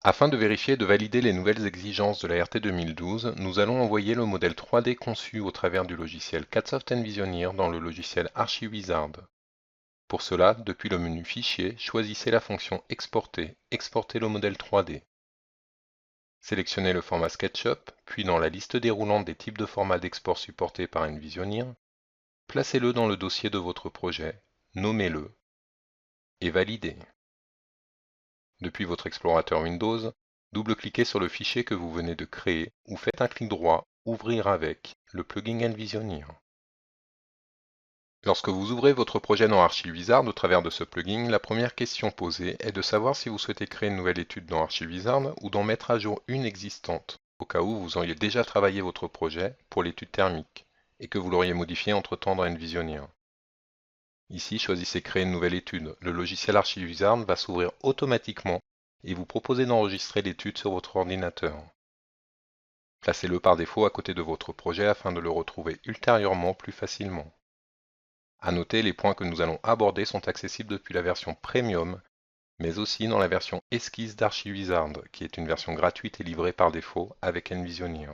Afin de vérifier et de valider les nouvelles exigences de la RT 2012, nous allons envoyer le modèle 3D conçu au travers du logiciel Cadsoft Envisioneer dans le logiciel Archiwizard. Pour cela, depuis le menu Fichier, choisissez la fonction Exporter, exporter le modèle 3D. Sélectionnez le format SketchUp, puis dans la liste déroulante des types de formats d'export supportés par Envisioneer, placez-le dans le dossier de votre projet, nommez-le et validez. Depuis votre explorateur Windows, double-cliquez sur le fichier que vous venez de créer ou faites un clic droit Ouvrir avec le plugin Envisioneer. Lorsque vous ouvrez votre projet dans Archiwizard au travers de ce plugin, la première question posée est de savoir si vous souhaitez créer une nouvelle étude dans Archiwizard ou d'en mettre à jour une existante, au cas où vous auriez déjà travaillé votre projet pour l'étude thermique et que vous l'auriez modifié entre-temps dans Envisioneer. Ici, choisissez Créer une nouvelle étude. Le logiciel Archiwizard va s'ouvrir automatiquement et vous proposer d'enregistrer l'étude sur votre ordinateur. Placez-le par défaut à côté de votre projet afin de le retrouver ultérieurement plus facilement. À noter, les points que nous allons aborder sont accessibles depuis la version Premium, mais aussi dans la version Esquisse d'Archiwizard, qui est une version gratuite et livrée par défaut avec Envisioneer.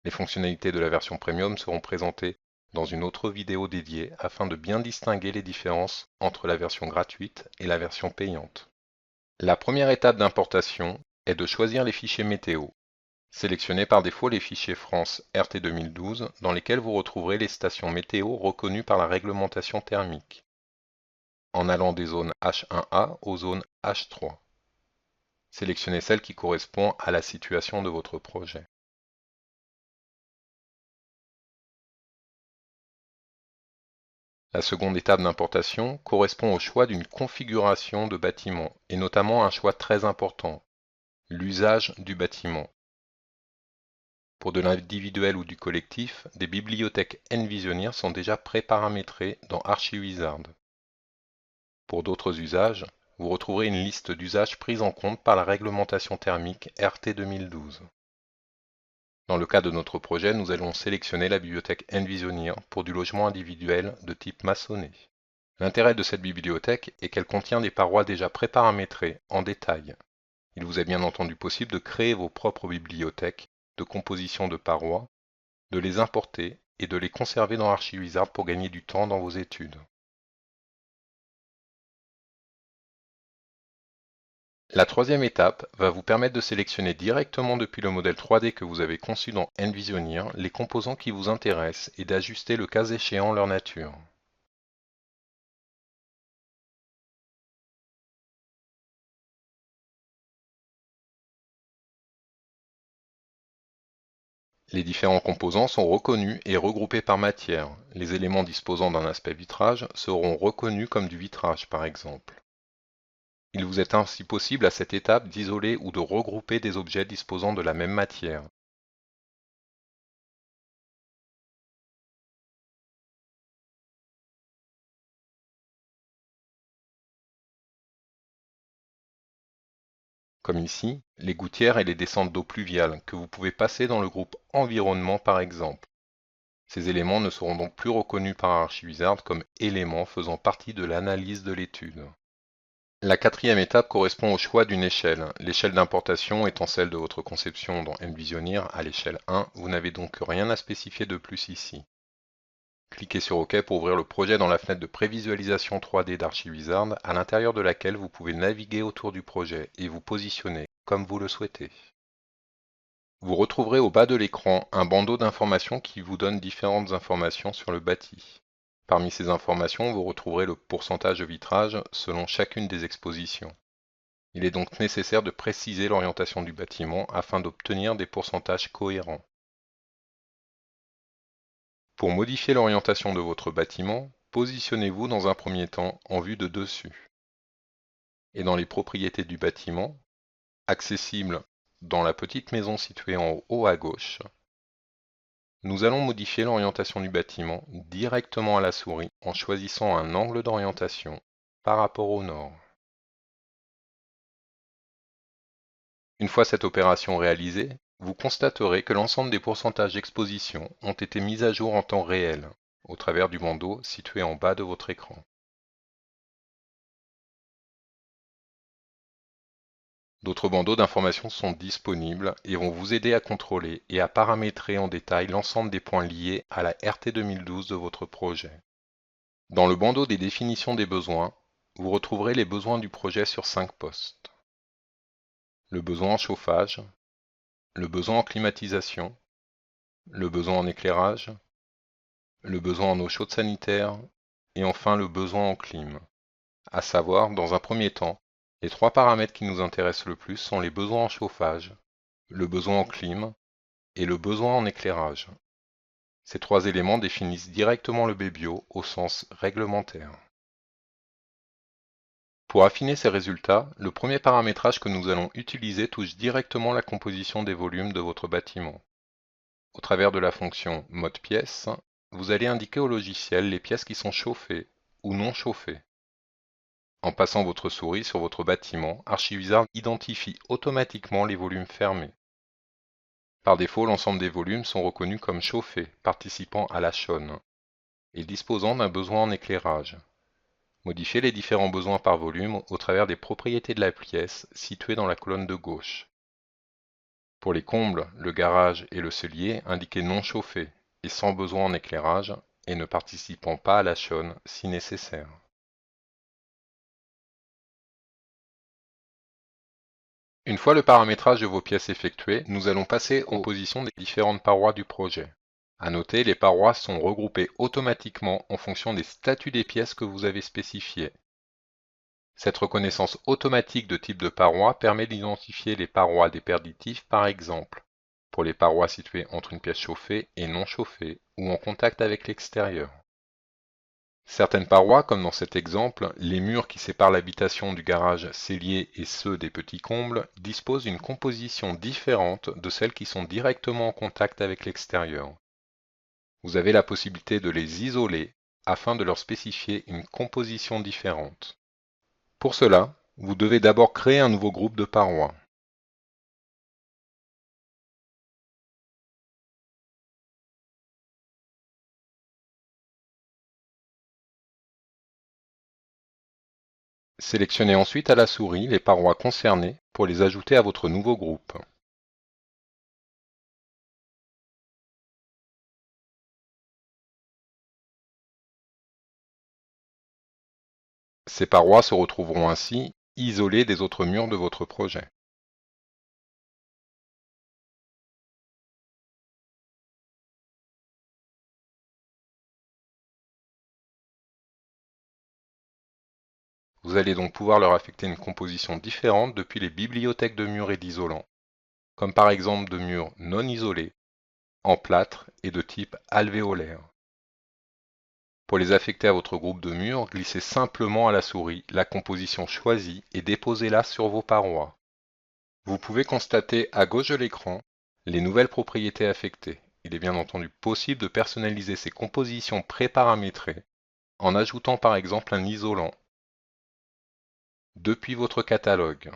Les fonctionnalités de la version Premium seront présentées dans une autre vidéo dédiée afin de bien distinguer les différences entre la version gratuite et la version payante. La première étape d'importation est de choisir les fichiers météo. Sélectionnez par défaut les fichiers France RT 2012 dans lesquels vous retrouverez les stations météo reconnues par la réglementation thermique, en allant des zones H1A aux zones H3. Sélectionnez celle qui correspond à la situation de votre projet. La seconde étape d'importation correspond au choix d'une configuration de bâtiment, et notamment un choix très important, l'usage du bâtiment. Pour de l'individuel ou du collectif, des bibliothèques Envisioneer sont déjà pré-paramétrées dans Archiwizard. Pour d'autres usages, vous retrouverez une liste d'usages pris en compte par la réglementation thermique RT 2012. Dans le cas de notre projet, nous allons sélectionner la bibliothèque Envisioneer pour du logement individuel de type maçonné. L'intérêt de cette bibliothèque est qu'elle contient des parois déjà pré-paramétrées en détail. Il vous est bien entendu possible de créer vos propres bibliothèques de composition de parois, de les importer et de les conserver dans Archiwizard pour gagner du temps dans vos études. La troisième étape va vous permettre de sélectionner directement depuis le modèle 3D que vous avez conçu dans Envisioneer les composants qui vous intéressent et d'ajuster le cas échéant leur nature. Les différents composants sont reconnus et regroupés par matière. Les éléments disposant d'un aspect vitrage seront reconnus comme du vitrage par exemple. Il vous est ainsi possible à cette étape d'isoler ou de regrouper des objets disposant de la même matière. Comme ici, les gouttières et les descentes d'eau pluviale que vous pouvez passer dans le groupe Environnement par exemple. Ces éléments ne seront donc plus reconnus par Archiwizard comme éléments faisant partie de l'analyse de l'étude. La quatrième étape correspond au choix d'une échelle, l'échelle d'importation étant celle de votre conception dans Envisioneer à l'échelle 1, vous n'avez donc rien à spécifier de plus ici. Cliquez sur OK pour ouvrir le projet dans la fenêtre de prévisualisation 3D d'Archiwizard, à l'intérieur de laquelle vous pouvez naviguer autour du projet et vous positionner comme vous le souhaitez. Vous retrouverez au bas de l'écran un bandeau d'informations qui vous donne différentes informations sur le bâti. Parmi ces informations, vous retrouverez le pourcentage de vitrage selon chacune des expositions. Il est donc nécessaire de préciser l'orientation du bâtiment afin d'obtenir des pourcentages cohérents. Pour modifier l'orientation de votre bâtiment, positionnez-vous dans un premier temps en vue de dessus. Et dans les propriétés du bâtiment, accessible dans la petite maison située en haut à gauche, nous allons modifier l'orientation du bâtiment directement à la souris en choisissant un angle d'orientation par rapport au nord. Une fois cette opération réalisée, vous constaterez que l'ensemble des pourcentages d'exposition ont été mis à jour en temps réel, au travers du bandeau situé en bas de votre écran. D'autres bandeaux d'informations sont disponibles et vont vous aider à contrôler et à paramétrer en détail l'ensemble des points liés à la RT 2012 de votre projet. Dans le bandeau des définitions des besoins, vous retrouverez les besoins du projet sur 5 postes. Le besoin en chauffage, le besoin en climatisation, le besoin en éclairage, le besoin en eau chaude sanitaire et enfin le besoin en clim. À savoir, dans un premier temps, les 3 paramètres qui nous intéressent le plus sont les besoins en chauffage, le besoin en clim et le besoin en éclairage. Ces 3 éléments définissent directement le BBio au sens réglementaire. Pour affiner ces résultats, le premier paramétrage que nous allons utiliser touche directement la composition des volumes de votre bâtiment. Au travers de la fonction mode pièce, vous allez indiquer au logiciel les pièces qui sont chauffées ou non chauffées. En passant votre souris sur votre bâtiment, Archivizard identifie automatiquement les volumes fermés. Par défaut, l'ensemble des volumes sont reconnus comme chauffés, participant à la chaîne, et disposant d'un besoin en éclairage. Modifiez les différents besoins par volume au travers des propriétés de la pièce situées dans la colonne de gauche. Pour les combles, le garage et le cellier, indiquez non chauffés et sans besoin en éclairage et ne participant pas à la chaîne si nécessaire. Une fois le paramétrage de vos pièces effectué, nous allons passer aux compositions des différentes parois du projet. À noter, les parois sont regroupées automatiquement en fonction des statuts des pièces que vous avez spécifiées. Cette reconnaissance automatique de type de paroi permet d'identifier les parois déperditives par exemple, pour les parois situées entre une pièce chauffée et non chauffée ou en contact avec l'extérieur. Certaines parois, comme dans cet exemple, les murs qui séparent l'habitation du garage cellier et ceux des petits combles, disposent d'une composition différente de celles qui sont directement en contact avec l'extérieur. Vous avez la possibilité de les isoler afin de leur spécifier une composition différente. Pour cela, vous devez d'abord créer un nouveau groupe de parois. Sélectionnez ensuite à la souris les parois concernées pour les ajouter à votre nouveau groupe. Ces parois se retrouveront ainsi isolées des autres murs de votre projet. Vous allez donc pouvoir leur affecter une composition différente depuis les bibliothèques de murs et d'isolants, comme par exemple de murs non isolés, en plâtre et de type alvéolaire. Pour les affecter à votre groupe de murs, glissez simplement à la souris la composition choisie et déposez-la sur vos parois. Vous pouvez constater à gauche de l'écran les nouvelles propriétés affectées. Il est bien entendu possible de personnaliser ces compositions pré-paramétrées en ajoutant par exemple un isolant depuis votre catalogue.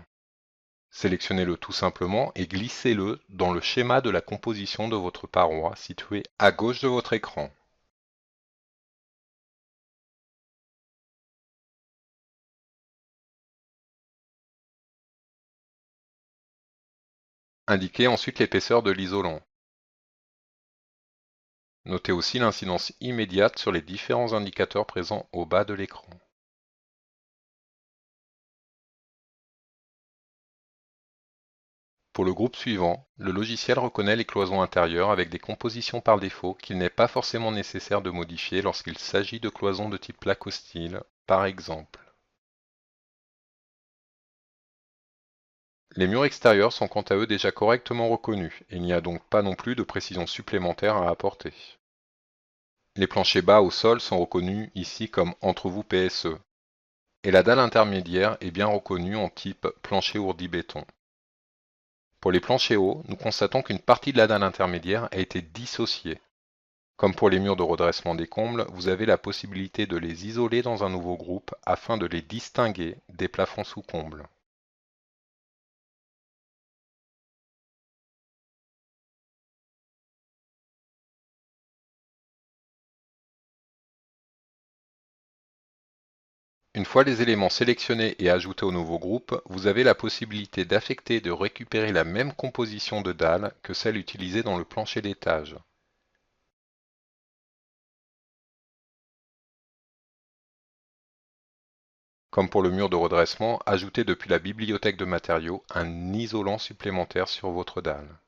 Sélectionnez-le tout simplement et glissez-le dans le schéma de la composition de votre paroi situé à gauche de votre écran. Indiquez ensuite l'épaisseur de l'isolant. Notez aussi l'incidence immédiate sur les différents indicateurs présents au bas de l'écran. Pour le groupe suivant, le logiciel reconnaît les cloisons intérieures avec des compositions par défaut qu'il n'est pas forcément nécessaire de modifier lorsqu'il s'agit de cloisons de type plaque-style, par exemple. Les murs extérieurs sont quant à eux déjà correctement reconnus, et il n'y a donc pas non plus de précision supplémentaire à apporter. Les planchers bas au sol sont reconnus ici comme entrevous PSE, et la dalle intermédiaire est bien reconnue en type plancher ourdi béton. Pour les planchers hauts, nous constatons qu'une partie de la dalle intermédiaire a été dissociée. Comme pour les murs de redressement des combles, vous avez la possibilité de les isoler dans un nouveau groupe afin de les distinguer des plafonds sous comble. Une fois les éléments sélectionnés et ajoutés au nouveau groupe, vous avez la possibilité d'affecter et de récupérer la même composition de dalles que celle utilisée dans le plancher d'étage. Comme pour le mur de redressement, ajoutez depuis la bibliothèque de matériaux un isolant supplémentaire sur votre dalle.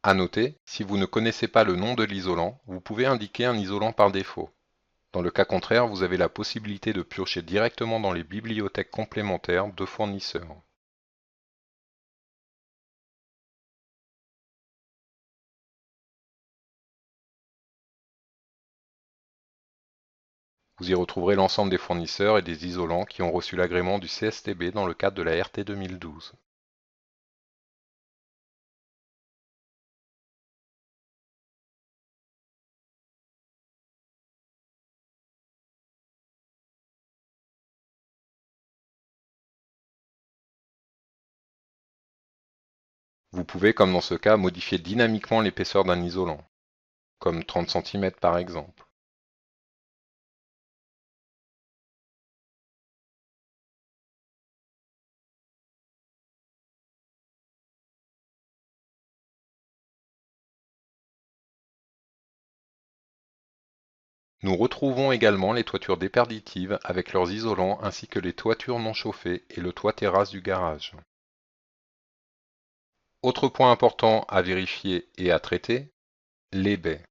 À noter, si vous ne connaissez pas le nom de l'isolant, vous pouvez indiquer un isolant par défaut. Dans le cas contraire, vous avez la possibilité de piocher directement dans les bibliothèques complémentaires de fournisseurs. Vous y retrouverez l'ensemble des fournisseurs et des isolants qui ont reçu l'agrément du CSTB dans le cadre de la RT 2012. Vous pouvez, comme dans ce cas, modifier dynamiquement l'épaisseur d'un isolant, comme 30 cm par exemple. Nous retrouvons également les toitures déperditives avec leurs isolants ainsi que les toitures non chauffées et le toit terrasse du garage. Autre point important à vérifier et à traiter, les baies.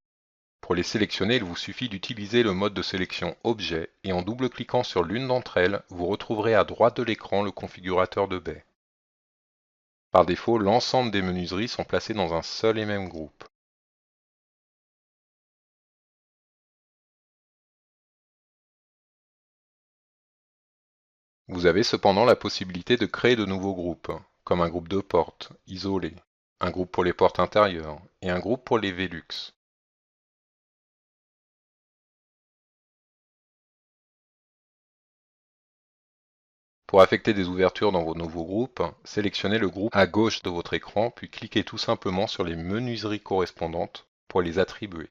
Pour les sélectionner, il vous suffit d'utiliser le mode de sélection Objet et en double-cliquant sur l'une d'entre elles, vous retrouverez à droite de l'écran le configurateur de baies. Par défaut, l'ensemble des menuiseries sont placées dans un seul et même groupe. Vous avez cependant la possibilité de créer de nouveaux groupes, comme un groupe de portes, isolé, un groupe pour les portes intérieures et un groupe pour les Velux. Pour affecter des ouvertures dans vos nouveaux groupes, sélectionnez le groupe à gauche de votre écran, puis cliquez tout simplement sur les menuiseries correspondantes pour les attribuer.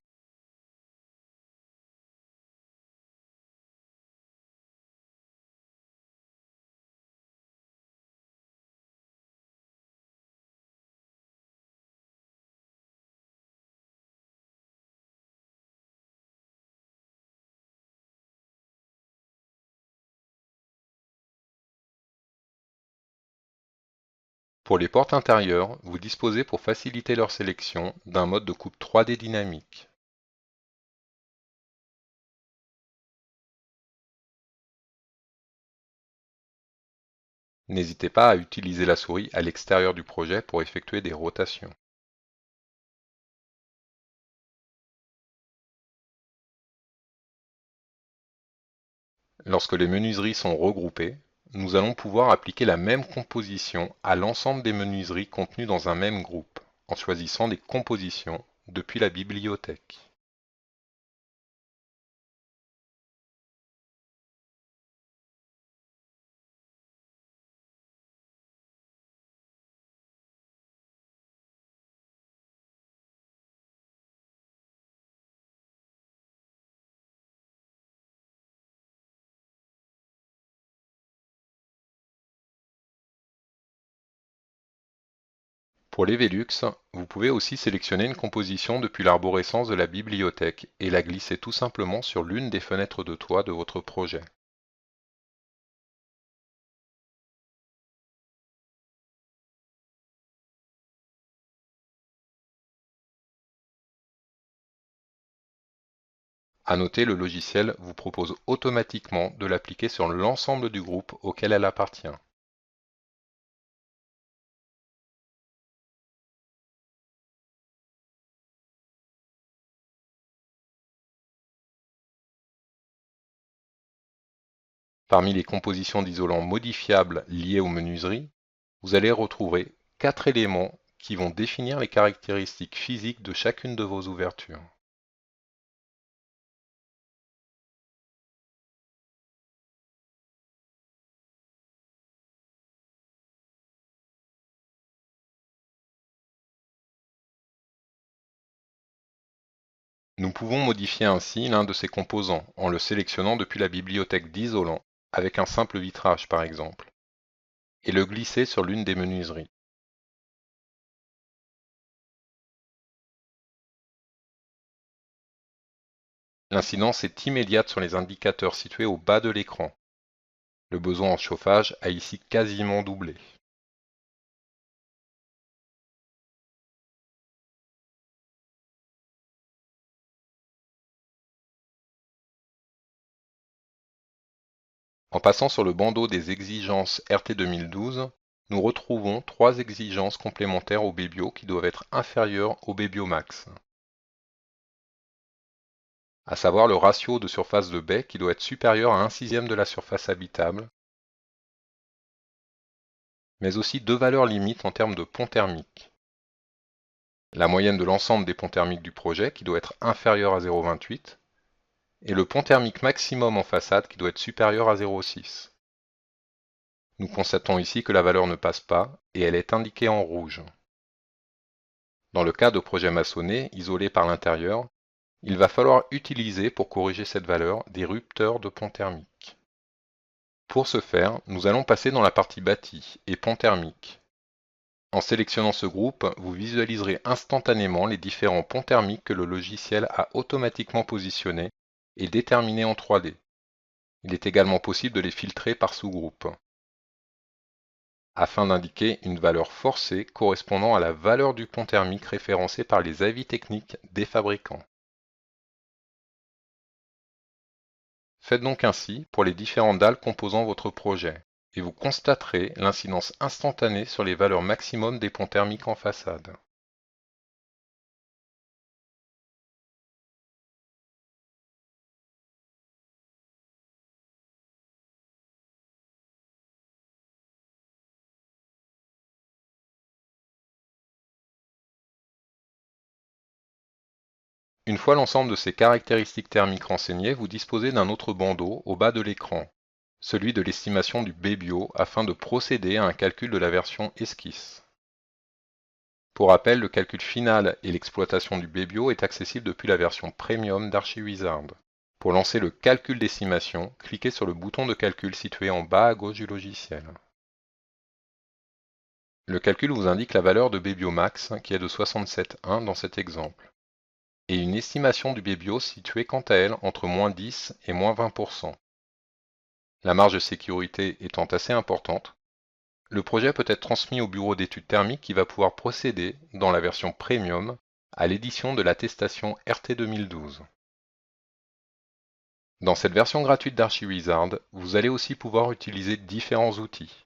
Pour les portes intérieures, vous disposez pour faciliter leur sélection d'un mode de coupe 3D dynamique. N'hésitez pas à utiliser la souris à l'extérieur du projet pour effectuer des rotations. Lorsque les menuiseries sont regroupées, nous allons pouvoir appliquer la même composition à l'ensemble des menuiseries contenues dans un même groupe, en choisissant des compositions depuis la bibliothèque. Pour les Velux, vous pouvez aussi sélectionner une composition depuis l'arborescence de la bibliothèque et la glisser tout simplement sur l'une des fenêtres de toit de votre projet. À noter, le logiciel vous propose automatiquement de l'appliquer sur l'ensemble du groupe auquel elle appartient. Parmi les compositions d'isolants modifiables liées aux menuiseries, vous allez retrouver 4 éléments qui vont définir les caractéristiques physiques de chacune de vos ouvertures. Nous pouvons modifier ainsi l'un de ses composants en le sélectionnant depuis la bibliothèque d'isolant, avec un simple vitrage par exemple, et le glisser sur l'une des menuiseries. L'incidence est immédiate sur les indicateurs situés au bas de l'écran. Le besoin en chauffage a ici quasiment doublé. En passant sur le bandeau des exigences RT 2012, nous retrouvons 3 exigences complémentaires au Bebio qui doivent être inférieures au Bebio Max. À savoir le ratio de surface de baie qui doit être supérieur à 1/6 de la surface habitable, mais aussi 2 valeurs limites en termes de pont thermique. La moyenne de l'ensemble des ponts thermiques du projet qui doit être inférieure à 0,28 et le pont thermique maximum en façade qui doit être supérieur à 0,6. Nous constatons ici que la valeur ne passe pas et elle est indiquée en rouge. Dans le cas de projets maçonnés isolés par l'intérieur, il va falloir utiliser pour corriger cette valeur des rupteurs de pont thermique. Pour ce faire, nous allons passer dans la partie bâti et pont thermique. En sélectionnant ce groupe, vous visualiserez instantanément les différents ponts thermiques que le logiciel a automatiquement positionnés et déterminés en 3D. Il est également possible de les filtrer par sous-groupe, afin d'indiquer une valeur forcée correspondant à la valeur du pont thermique référencée par les avis techniques des fabricants. Faites donc ainsi pour les différentes dalles composant votre projet, et vous constaterez l'incidence instantanée sur les valeurs maximum des ponts thermiques en façade. Une fois l'ensemble de ces caractéristiques thermiques renseignées, vous disposez d'un autre bandeau au bas de l'écran, celui de l'estimation du Bebio afin de procéder à un calcul de la version esquisse. Pour rappel, le calcul final et l'exploitation du Bebio est accessible depuis la version premium d'Archiwizard. Pour lancer le calcul d'estimation, cliquez sur le bouton de calcul situé en bas à gauche du logiciel. Le calcul vous indique la valeur de Bebio Max qui est de 67,1 dans cet exemple, et une estimation du Bebio située quant à elle entre -10 et -20%. La marge de sécurité étant assez importante, le projet peut être transmis au bureau d'études thermiques qui va pouvoir procéder, dans la version Premium, à l'édition de l'attestation RT 2012. Dans cette version gratuite d'Archiwizard, vous allez aussi pouvoir utiliser différents outils,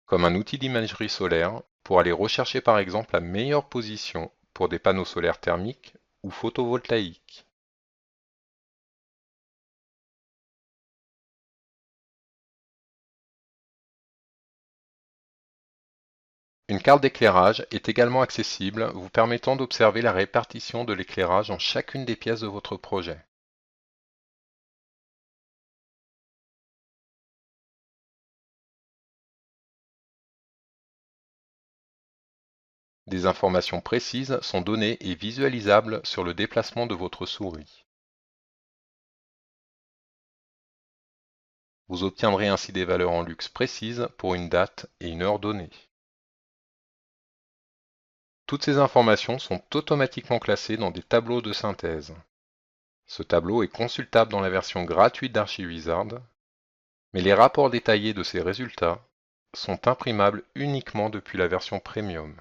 comme un outil d'imagerie solaire pour aller rechercher par exemple la meilleure position pour des panneaux solaires thermiques ou photovoltaïques. Une carte d'éclairage est également accessible, vous permettant d'observer la répartition de l'éclairage dans chacune des pièces de votre projet. Des informations précises sont données et visualisables sur le déplacement de votre souris. Vous obtiendrez ainsi des valeurs en luxe précises pour une date et une heure donnée. Toutes ces informations sont automatiquement classées dans des tableaux de synthèse. Ce tableau est consultable dans la version gratuite d'Archiwizard, mais les rapports détaillés de ces résultats sont imprimables uniquement depuis la version Premium.